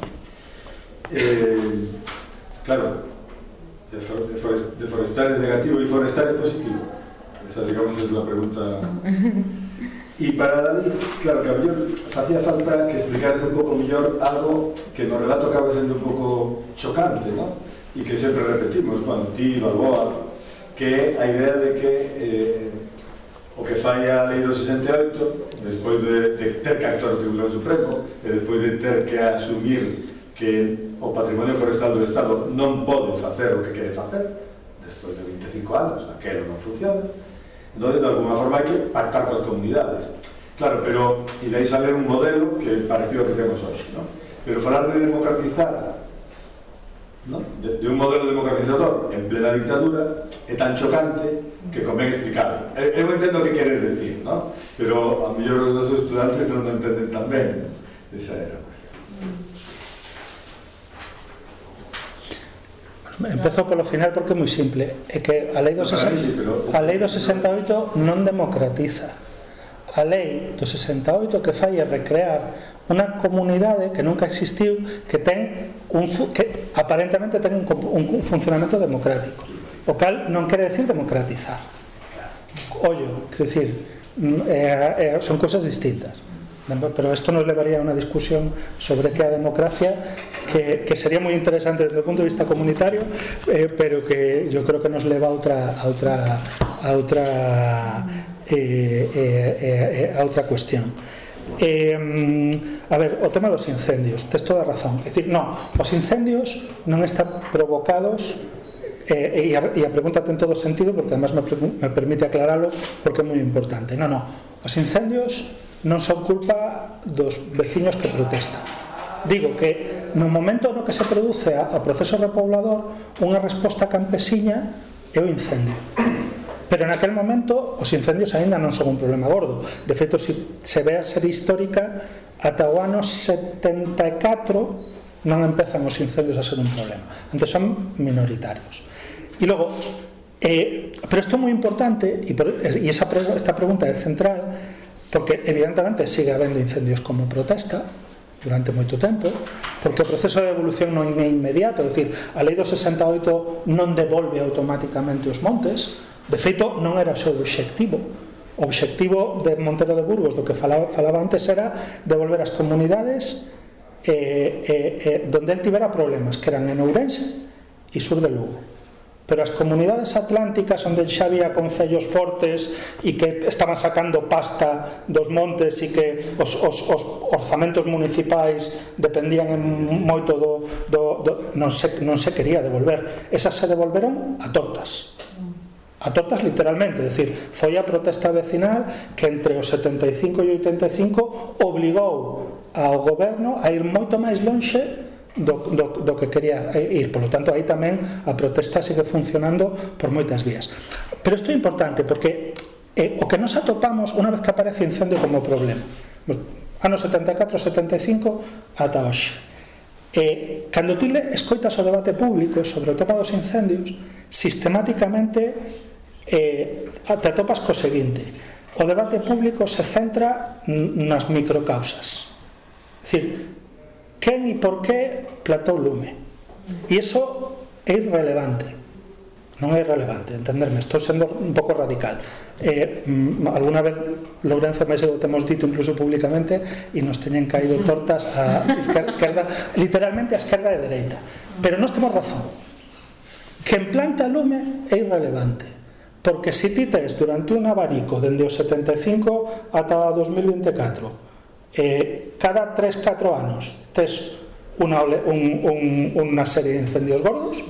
Claro, deforestar es negativo y forestar es positivo. Esa, digamos, es la pregunta. Y para David, claro, que a mellor facía falta que explicaras un pouco mellor algo que no relato acaba sendo un pouco chocante, ¿no? E que sempre repetimos, bueno, ti, Balboa, que a idea de que o que fai a lei do 68, despois de ter que actuar o Tribunal Supremo e despois de ter que asumir que o patrimonio forestal do Estado non pode facer o que quere facer, despois de 25 anos, aquelo non funciona. Entonces, de alguna forma, hay que pactar con las comunidades. Claro, pero, y de ahí sale un modelo que es parecido al que tenemos hoy, ¿no? Pero hablar de democratizar, ¿no? De un modelo democratizador en plena dictadura es tan chocante que conviene explicarlo. Yo entiendo qué quieres decir, ¿no? Pero a lo mejor los estudiantes no lo entienden tan bien. Esa era. Empezo polo final porque é moi simple, é que a lei do 68 non democratiza. A lei do 68 que fai é recrear unha comunidade que nunca existiu, que aparentemente ten un funcionamento democrático, o cal non quere decir democratizar. Ollo, quero dicir, son cousas distintas. Pero esto nos llevaría a una discusión sobre qué es democracia que sería muy interesante desde el punto de vista comunitario, pero que yo creo que nos lleva a otra cuestión. A ver, o tema dos incendios, tes toda a razón. É dicir, no, os incendios non están provocados, e a pregunta ten todo sentido porque además me permite aclararlo porque é moi importante. No, os incendios non son culpa dos veciños que protestan. Digo que no momento no que se produce a proceso repoblador, unha resposta campesiña é o incendio. Pero naquel momento os incendios aínda non son un problema gordo. De feito, se ve a serie histórica, ata o ano 74 non empezan os incendios a ser un problema. Antes son minoritarios. E logo, pero isto é moi importante, e esta pregunta é central, porque evidentemente sigue habendo incendios como protesta durante moito tempo, porque o proceso de devolución non é inmediato, é dicir, a lei do 68 non devolve automáticamente os montes. De feito, non era o seu obxectivo. O obxectivo de Montero de Burgos, do que falaba antes, era devolver as comunidades donde el tivera problemas, que eran en Ourense e sur de Lugo. pero as comunidades atlánticas onde xa había concellos fortes e que estaban sacando pasta dos montes e que os orzamentos municipais dependían moito non se quería devolver. Esas se devolveron a tortas literalmente, é dicir, foi a protesta vecinal que entre os 75 e 85 obligou ao goberno a ir moito máis lonxe do que quería ir. Por lo tanto, aí tamén a protesta sigue funcionando por moitas vías. Pero isto é importante porque o que nos atopamos unha vez que aparece o incendio como problema, anos 74-75 ata hoxe, cando ti escoitas o debate público sobre o tema dos incendios, sistemáticamente te atopas co seguinte: o debate público se centra nas microcausas, é dicir, quen e por que plantou lume, e iso é irrelevante. Non é irrelevante, entenderme, estou sendo un pouco radical. Alguna vez Lourenzo máis eu temos dito incluso públicamente e nos teñen caído tortas a esquerda, literalmente a esquerda e a dereita, pero nós temos razón. Quen planta lume é irrelevante, porque se ti tes durante un abanico dende o 75 ata 2024 cada 3-4 anos tes unha serie de incendios gordos,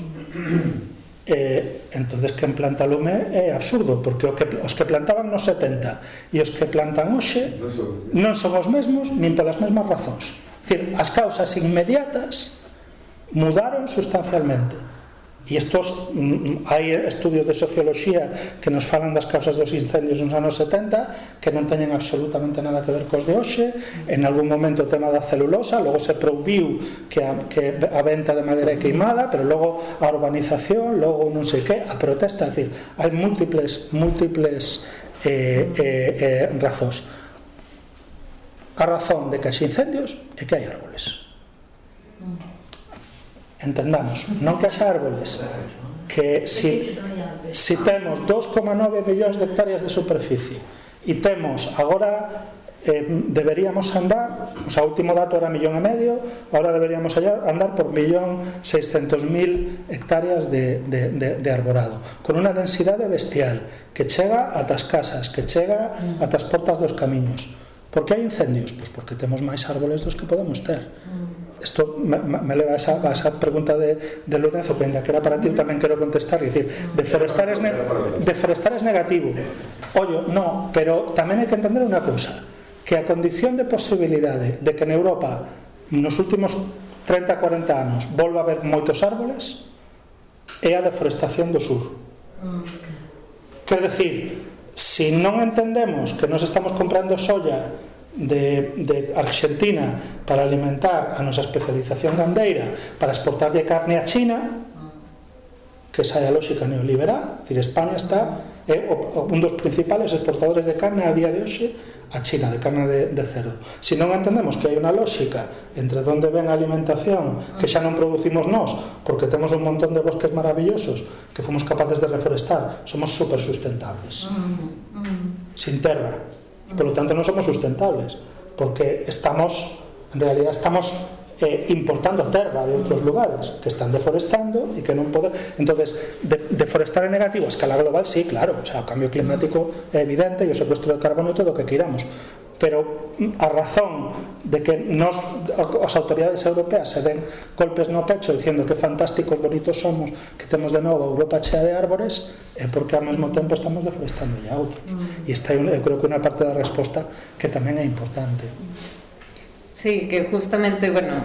entonces quen planta lume é absurdo, porque os que plantaban nos 70 e os que plantan hoxe non son os mesmos nin polas mesmas razóns. É dicir, as causas inmediatas mudaron sustancialmente. E hai estudios de socioloxía que nos falan das causas dos incendios nos anos 70 que non teñen absolutamente nada que ver cos de hoxe. En algún momento o tema da celulosa, logo se prohibiu que a venta de madeira é queimada, pero logo a urbanización, logo non sei que, a protesta, é dicir, hai múltiples razóns. A razón de que hai incendios é que hai árboles. Entendamos, non que haxa árboles, que si temos 2,9 millóns de hectáreas de superficie e temos agora deberíamos andar, o sea, o último dato era 1,5 millóns, agora deberíamos andar por 1.600.000 hectáreas de arborado, con unha densidade bestial que chega ata as casas, que chega ata as portas dos camiños. Por que hai incendios? Pois porque temos máis árboles dos que podemos ter. Isto me leva a esa pregunta de Lourenzo, que ainda que era para ti, tamén quero contestar, é dicir, deforestar es negativo. Ollo, no, pero tamén hai que entender unha cousa, que a condición de posibilidade de que en Europa nos últimos 30-40 anos volva a haber moitos árboles é a deforestación do sur. Quer decir, se non entendemos que nos estamos comprando soya de Argentina para alimentar a nosa especialización gandeira, para exportarlle carne a China, que esa é a lógica neoliberal, é dicir, España está un dos principales exportadores de carne a día de hoxe a China, de carne de cerdo. Se non entendemos que hai unha lógica entre onde ven a alimentación que xa non producimos nós, porque temos un montón de bosques maravillosos que fomos capaces de reforestar, somos super sustentables, sin terra. E, por lo tanto, non somos sustentables, porque en realidad estamos importando terra de outros lugares que están deforestando e que non poden. Entonces, deforestar é negativo a escala global, sí, claro, o sea, o cambio climático é evidente e o secuestro de carbono e todo o que queiramos, pero a razón de que as autoridades europeas se den golpes no pecho dicindo que fantásticos, bonitos somos, que temos de novo a Europa chea de árbores, é porque ao mesmo tempo estamos deforestando a outros. E esta eu creo que é unha parte da resposta que tamén é importante. Sí, que justamente, bueno,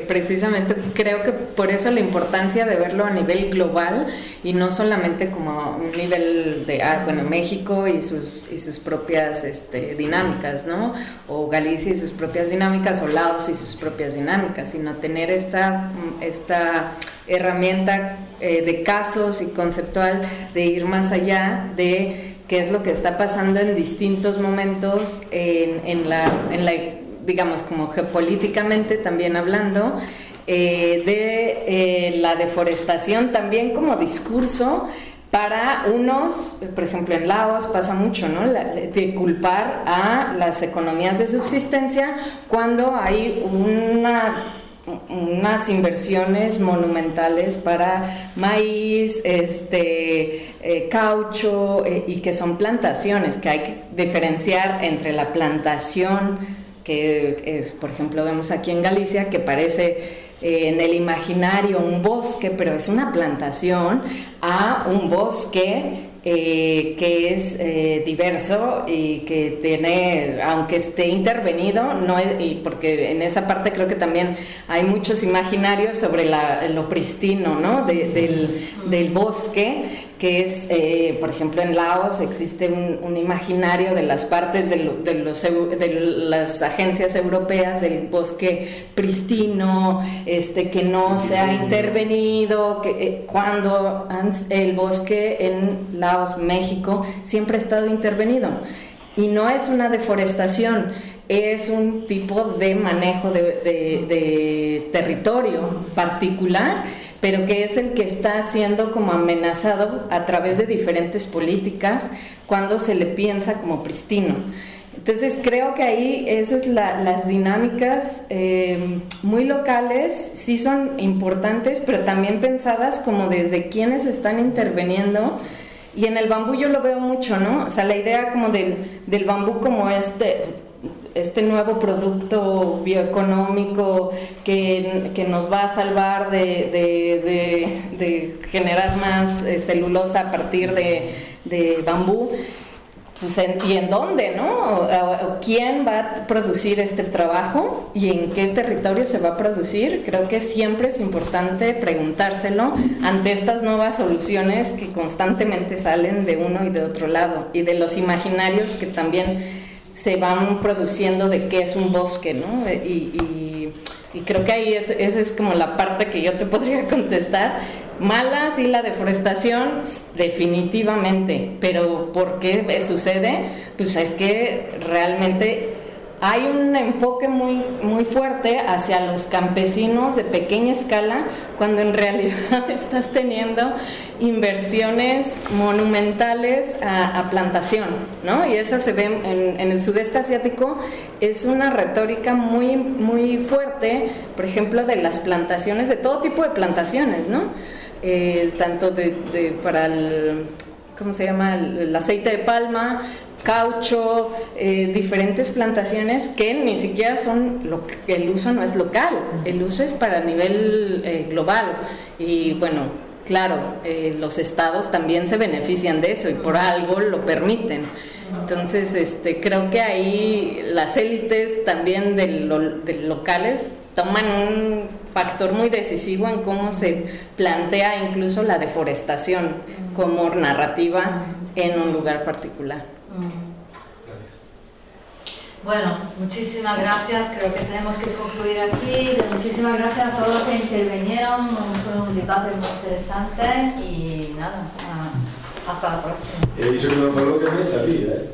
precisamente creo que por eso la importancia de verlo a nivel global y no solamente como un nivel de, México y sus propias dinámicas, ¿no? O Galicia y sus propias dinámicas, o Laos y sus propias dinámicas, sino tener esta herramienta de casos y conceptual de ir más allá de qué es lo que está pasando en distintos momentos en la digamos, como geopolíticamente también hablando, de la deforestación también como discurso para unos, por ejemplo en Laos pasa mucho, ¿no? De culpar a las economías de subsistencia cuando hay unas inversiones monumentales para maíz, caucho, y que son plantaciones, que hay que diferenciar entre la plantación, que es, por ejemplo, vemos aquí en Galicia, que parece en el imaginario un bosque, pero es una plantación, a un bosque que es diverso y que tiene, aunque esté intervenido, no es, y porque en esa parte creo que también hay muchos imaginarios sobre lo pristino, ¿no? del bosque, que es, por ejemplo, en Laos existe un imaginario de las partes de las agencias europeas del bosque pristino, que no se ha intervenido, cuando el bosque en Laos, México, siempre ha estado intervenido. Y no es una deforestación, es un tipo de manejo de territorio particular, pero que es el que está siendo como amenazado a través de diferentes políticas cuando se le piensa como pristino. Entonces creo que ahí esas las dinámicas muy locales sí son importantes, pero también pensadas como desde quienes están interviniendo. Y en el bambú yo lo veo mucho, ¿no? O sea, la idea como del bambú como este nuevo producto bioeconómico que nos va a salvar de generar más celulosa a partir de bambú. Pues ¿y en dónde, no? ¿Quién va a producir este trabajo y en qué territorio se va a producir? Creo que siempre es importante preguntárselo ante estas nuevas soluciones que constantemente salen de uno y de otro lado, y de los imaginarios que también se van produciendo de qué es un bosque, ¿no? Y creo que ahí esa es como la parte que yo te podría contestar. Mala, sí, la deforestación, definitivamente, pero ¿por qué sucede? Pues es que realmente hay un enfoque muy, muy fuerte hacia los campesinos de pequeña escala, cuando en realidad estás teniendo inversiones monumentales a plantación, ¿no? Y eso se ve en el sudeste asiático, es una retórica muy, muy fuerte, por ejemplo, de las plantaciones, de todo tipo de plantaciones, ¿no? Tanto para el, ¿cómo se llama? El aceite de palma, caucho, diferentes plantaciones que ni siquiera son, el uso no es local, el uso es para nivel global. Y bueno, claro, los estados también se benefician de eso y por algo lo permiten. Entonces, creo que ahí las élites también de locales toman un factor muy decisivo en cómo se plantea incluso la deforestación como narrativa en un lugar particular. Bueno, muchísimas gracias, creo que tenemos que concluir aquí. Muchísimas gracias a todos los que intervinieron, fue un debate muy interesante y nada, hasta la próxima. Eso no fue lo que me sabía, ¿eh?